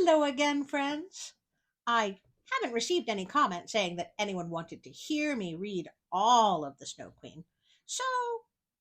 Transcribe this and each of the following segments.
Hello again, friends. I haven't received any comment saying that anyone wanted to hear me read all of the Snow Queen, so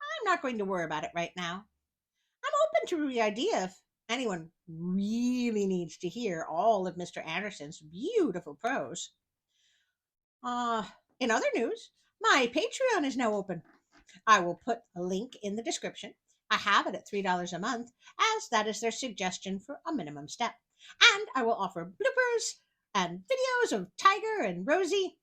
I'm not going to worry about it right now. I'm open to the idea if anyone really needs to hear all of Mr. Anderson's beautiful prose. In other news, my Patreon is now open. I will put a link in the description. I have it at $3 a month, as that is their suggestion for a minimum step. And I will offer bloopers and videos of Tiger and Rosie.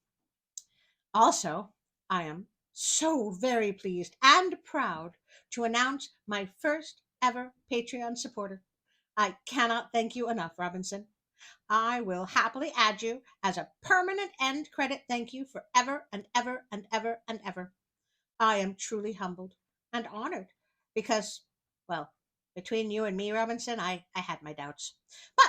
Also, I am so very pleased and proud to announce my first ever Patreon supporter. I cannot thank you enough, Robinson. I will happily add you as a permanent end credit thank you for ever and ever and ever and ever. I am truly humbled and honored because, well, between you and me, Robinson, I had my doubts. But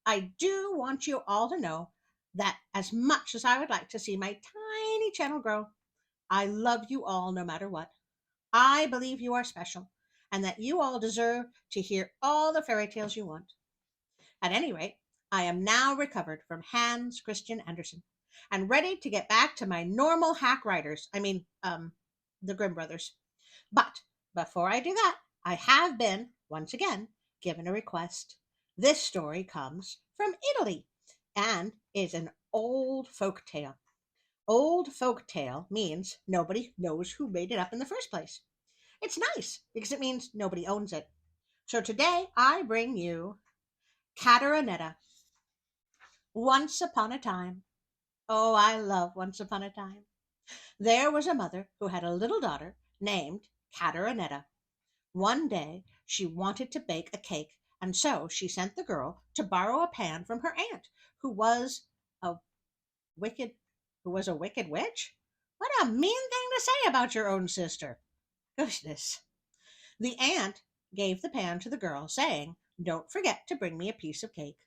I do want you all to know that as much as I would like to see my tiny channel grow, I love you all no matter what. I believe you are special and that you all deserve to hear all the fairy tales you want. At any rate, I am now recovered from Hans Christian Andersen and ready to get back to my normal hack writers. The Grimm Brothers. But before I do that, I have been, once again, given a request. This story comes from Italy and is an old folk tale. Old folk tale means nobody knows who made it up in the first place. It's nice because it means nobody owns it. So today I bring you Cattarinetta. Once upon a time. Oh, I love Once Upon a Time. There was a mother who had a little daughter named Cattarinetta. One day she wanted to bake a cake, and so she sent the girl to borrow a pan from her aunt, who was a wicked a wicked witch. What a mean thing to say about your own sister. Goodness. The aunt gave the pan to the girl, saying, "Don't forget to bring me a piece of cake."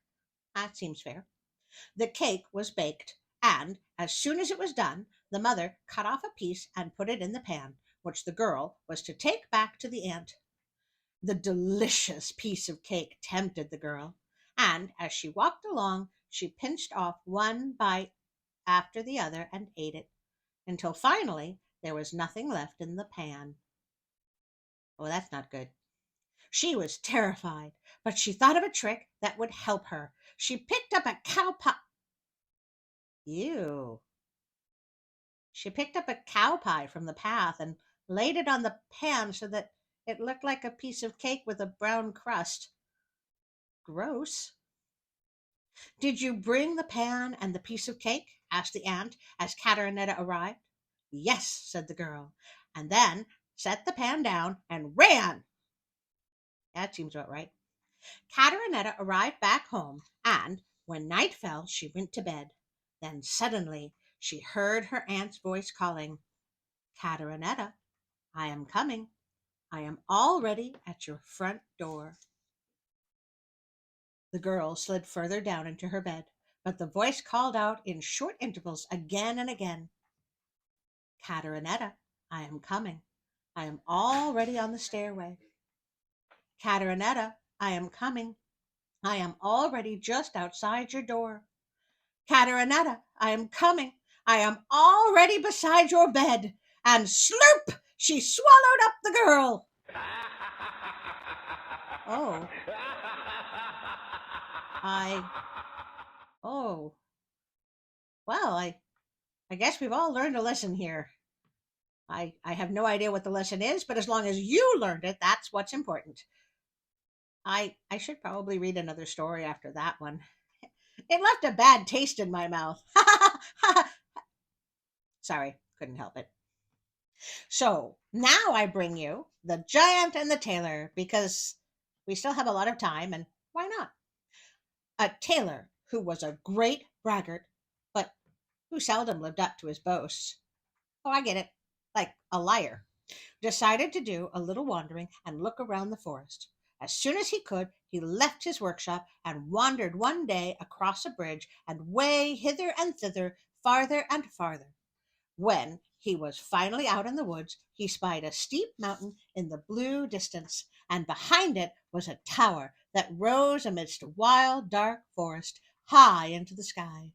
That seems fair. The cake was baked, and as soon as it was done, the mother cut off a piece and put it in the pan, which the girl was to take back to the aunt. The delicious piece of cake tempted the girl, and as she walked along, she pinched off one bite after the other and ate it, until finally there was nothing left in the pan. Oh, that's not good. She was terrified, but she thought of a trick that would help her. She picked up a cow pie. Ew. She picked up a cow pie from the path and laid it on the pan so that it looked like a piece of cake with a brown crust. Gross. "Did you bring the pan and the piece of cake?" asked the aunt as Cattarinetta arrived. "Yes," said the girl, and then set the pan down and ran. That seems about right. Cattarinetta arrived back home, and when night fell, she went to bed. Then suddenly she heard her aunt's voice calling, "Cattarinetta, I am coming. I am already at your front door." The girl slid further down into her bed, but the voice called out in short intervals again and again, "Cattarinetta, I am coming. I am already on the stairway. Cattarinetta, I am coming. I am already just outside your door. Cattarinetta, I am coming. I am already beside your bed." And slurp! She swallowed up the girl. Oh, I, oh, well, I guess we've all learned a lesson here. I have no idea what the lesson is, but as long as you learned it, that's what's important. I should probably read another story after that one. It left a bad taste in my mouth. Sorry, couldn't help it. So now I bring you The Giant and the Tailor because we still have a lot of time, and why not? A tailor who was a great braggart, but who seldom lived up to his boasts. Oh, I get it. Like a liar. Decided to do a little wandering and look around the forest. As soon as he could, he left his workshop and wandered one day across a bridge and way hither and thither, farther and farther. When he was finally out in the woods, he spied a steep mountain in the blue distance, and behind it was a tower that rose amidst a wild, dark forest high into the sky.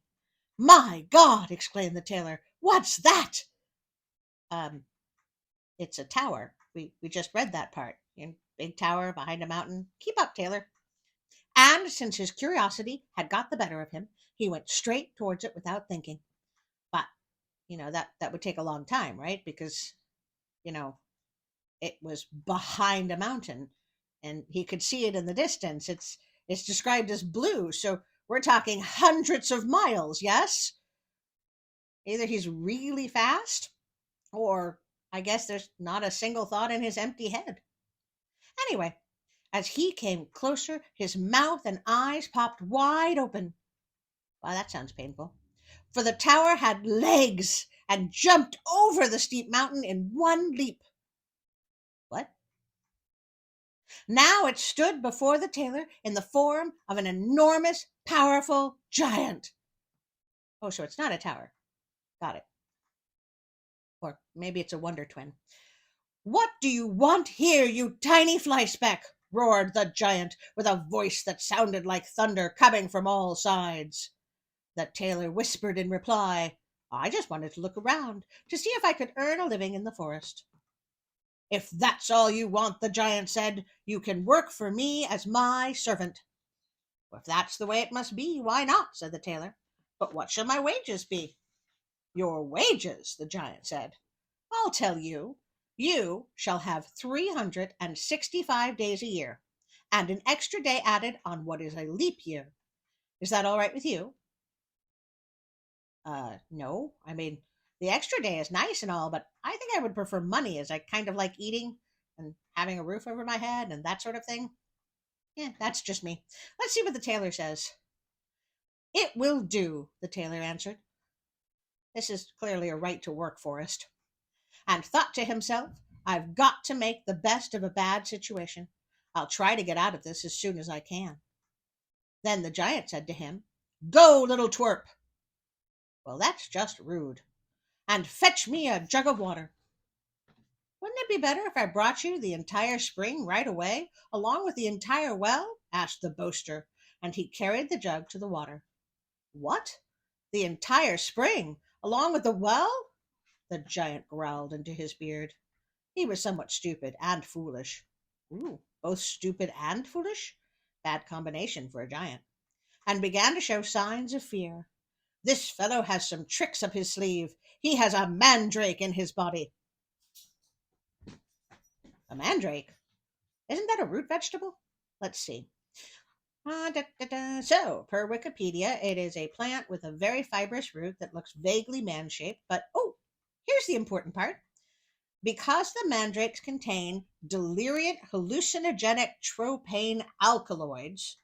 "My God!" exclaimed the tailor. "What's that?" Um, it's a tower. We just read that part. Big tower behind a mountain. Keep up, Tailor. And since his curiosity had got the better of him, he went straight towards it without thinking. But, that would take a long time, right? Because, you know, it was behind a mountain and he could see it in the distance. It's described as blue, so we're talking hundreds of miles, yes? Either he's really fast, or I guess there's not a single thought in his empty head. Anyway, as he came closer, his mouth and eyes popped wide open. Wow, that sounds painful. For the tower had legs and jumped over the steep mountain in one leap. What? Now it stood before the tailor in the form of an enormous, powerful giant. Oh, so it's not a tower. Got it. Or maybe it's a wonder twin. "What do you want here, you tiny fly speck?" roared the giant with a voice that sounded like thunder coming from all sides. The tailor whispered in reply, "I just wanted to look around to see if I could earn a living in the forest." "If that's all you want," the giant said, "you can work for me as my servant." "If that's the way it must be, why not?" said the tailor. "But what shall my wages be?" "Your wages," the giant said. "I'll tell you. You shall have 365 days a year, and an extra day added on what is a leap year. Is that all right with you?" No. I mean, the extra day is nice and all, but I think I would prefer money, as I kind of like eating and having a roof over my head and that sort of thing. Yeah, that's just me. Let's see what the tailor says. "It will do," the tailor answered. This is clearly a right to work forest. And thought to himself, "I've got to make the best of a bad situation. I'll try to get out of this as soon as I can." Then the giant said to him, "Go, little twerp." "Well, that's just rude." "And fetch me a jug of water." "Wouldn't it be better if I brought you the entire spring right away, along with the entire well?" asked the boaster, and he carried the jug to the water. "What? The entire spring, along with the well?" the giant growled into his beard. He was somewhat stupid and foolish. Ooh, both stupid and foolish? Bad combination for a giant. And began to show signs of fear. "This fellow has some tricks up his sleeve. He has a mandrake in his body." A mandrake? Isn't that a root vegetable? Let's see. So, per Wikipedia, it is a plant with a very fibrous root that looks vaguely man-shaped, but here's the important part. Because the mandrakes contain deliriant hallucinogenic tropane alkaloids,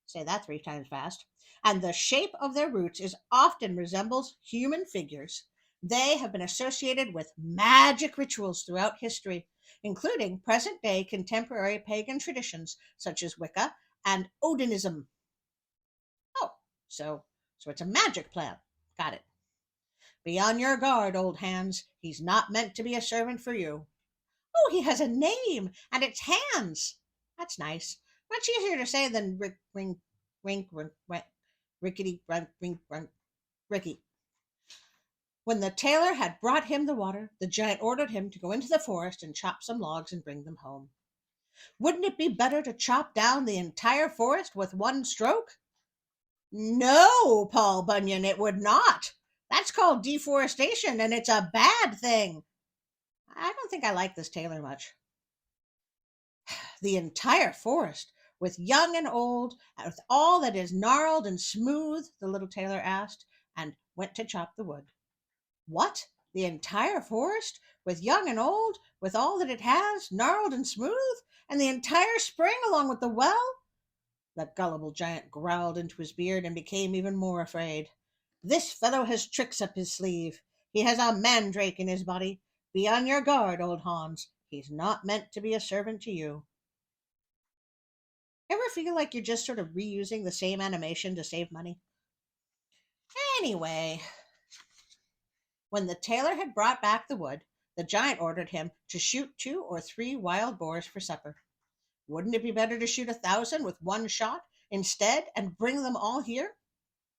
say that 3 times fast, and the shape of their roots is often resembles human figures, they have been associated with magic rituals throughout history, including present-day contemporary pagan traditions such as Wicca and Odinism. Oh, so it's a magic plant. Got it. "Be on your guard, old hands. He's not meant to be a servant for you." "Oh, he has a name, and it's Hans." That's nice. Much easier to say than rickety, Ricky. When the tailor had brought him the water, the giant ordered him to go into the forest and chop some logs and bring them home. "Wouldn't it be better to chop down the entire forest with one stroke?" "No, Paul Bunyan, it would not. That's called deforestation, and it's a bad thing." I don't think I like this tailor much. "The entire forest, with young and old, and with all that is gnarled and smooth?" the little tailor asked, and went to chop the wood. "What? The entire forest, with young and old, with all that it has, gnarled and smooth, and the entire spring along with the well?" The gullible giant growled into his beard and became even more afraid. "This fellow has tricks up his sleeve. He has a mandrake in his body. Be on your guard, old Hans. He's not meant to be a servant to you." Ever feel like you're just sort of reusing the same animation to save money? Anyway, when the tailor had brought back the wood, the giant ordered him to shoot 2 or 3 wild boars for supper. Wouldn't it be better to shoot 1,000 with one shot instead and bring them all here?"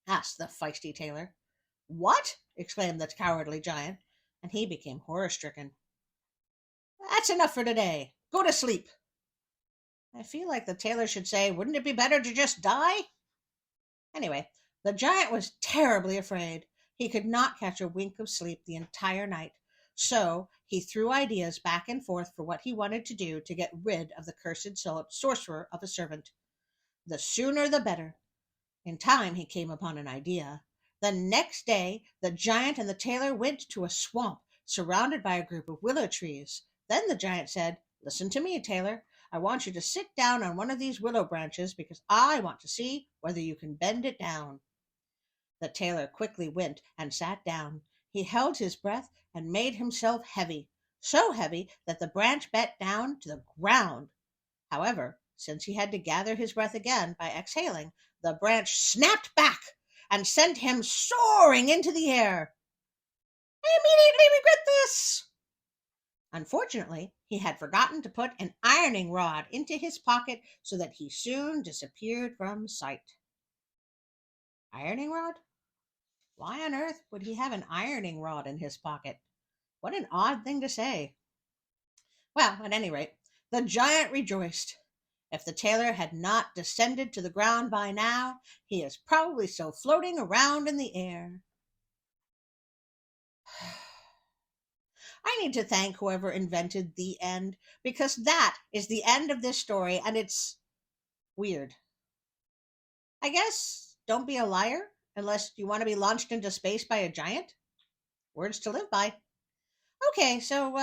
asked the feisty tailor. "What?" exclaimed the cowardly giant, and he became horror stricken. "That's enough for today. Go to sleep." I feel like the tailor should say, "Wouldn't it be better to just die?" Anyway, the giant was terribly afraid. He could not catch a wink of sleep the entire night. So he threw ideas back and forth for what he wanted to do to get rid of the cursed sorcerer of a servant. The sooner the better. In time he came upon an idea. The next day the giant and the tailor went to a swamp surrounded by a group of willow trees. Then the giant said, "Listen to me, tailor. I want you to sit down on one of these willow branches because I want to see whether you can bend it down." The tailor quickly went and sat down. He held his breath and made himself heavy, so heavy that the branch bent down to the ground. However, since he had to gather his breath again by exhaling, the branch snapped back and sent him soaring into the air. "I immediately regret this." Unfortunately, he had forgotten to put an ironing rod into his pocket, so that he soon disappeared from sight. Ironing rod? Why on earth would he have an ironing rod in his pocket? What an odd thing to say. Well, at any rate, the giant rejoiced. If the tailor had not descended to the ground by now, he is probably still floating around in the air. I need to thank whoever invented the end, because that is the end of this story, and it's weird. I guess don't be a liar unless you want to be launched into space by a giant. Words to live by. Okay, so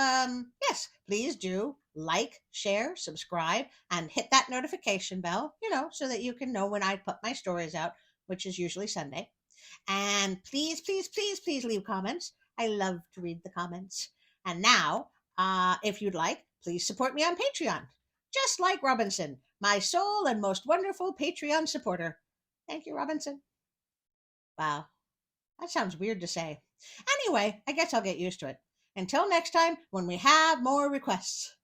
yes, please do like, share, subscribe, and hit that notification bell, so that you can know when I put my stories out, which is usually Sunday. And please, please, please, please leave comments. I love to read the comments. And now, if you'd like, please support me on Patreon, just like Robinson, my sole and most wonderful Patreon supporter. Thank you, Robinson. Wow, that sounds weird to say. Anyway, I guess I'll get used to it. Until next time, when we have more requests.